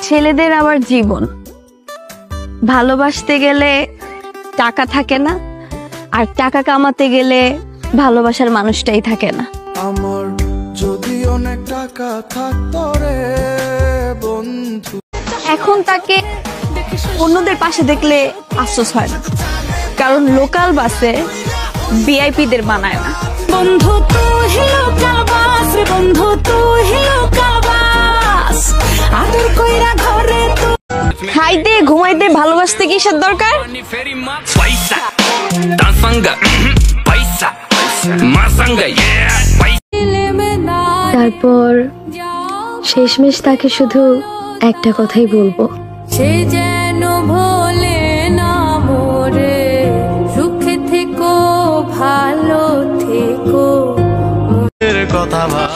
ছেলেদের আবার জীবন, ভালোবাসতে গেলে টাকা থাকে না, আর টাকা কামাতে গেলে ভালোবাসার মানুষটাই থাকে না। আমার যদি অনেক টাকা থাকতো রে বন্ধু। এখন তাকে অন্যদের পাশে দেখলে আফসোস হয় না, কারণ লোকাল বাসে ভিআইপিদের মানায় না। বন্ধু তুই লোকাল বাস রে, বন্ধু তুই লোকাল বাস, আদর কইরা ঘরে তো খাইতে ঘুমাইতে ভালোবাসতে কিসের দরকার? তারপর শেষমেশ তাকে শুধু একটা কথাই বলবো, সে যেন ভোলে না মোরে, সুখে থেকো ভালো থেকো।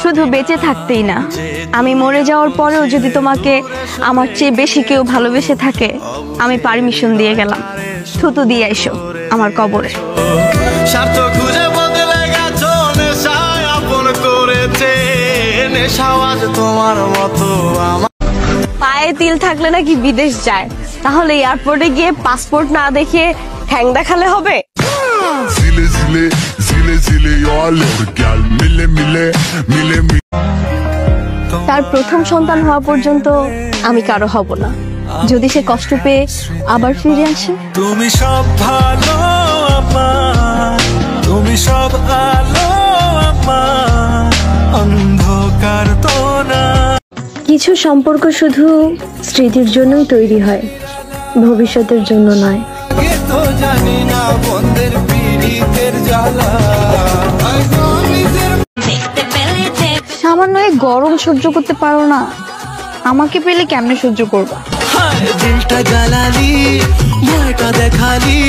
শুধু বেঁচে থাকতেই না, আমি মরে যাওয়ার পরেও যদি তোমাকে আমার চেয়ে বেশি কেউ ভালোবেসে থাকে, আমি পারমিশন দিয়ে গেলাম, থুতু দিয়ে আইসো আমার কবরে। স্বার্থ খুঁজে বদলে গেছো, নেশায় আপন করেছে, নেশাও আজ তোমার মতো আমার। পায়ে তিল থাকলে নাকি বিদেশ যায়, তাহলে এয়ারপোর্টে গিয়ে পাসপোর্ট না দেখিয়ে ঠ্যাং দেখালে হবে? Zile zile zile zile yo alerg gal mile mile mile mile। তার প্রথম সন্তান হওয়া পর্যন্ত আমি কারো হব না, যদি সে কষ্ট পেয়ে আবার ফিরে আসে। তুমি সব ভালো আমার, তুমি সব আলো আমার, অন্ধকার তো না। কিছু সম্পর্ক শুধু স্মৃতির জন্যই তৈরি হয়, ভবিষ্যতের জন্য নয়। তো জানি না বন্ধের পীড়িতের জ্বালা। সামান্য এই গরম সহ্য করতে পারো না, আমাকে পেলে কেমনে সহ্য করবা? দিলটা জ্বালালি, ভয়টা দেখালি।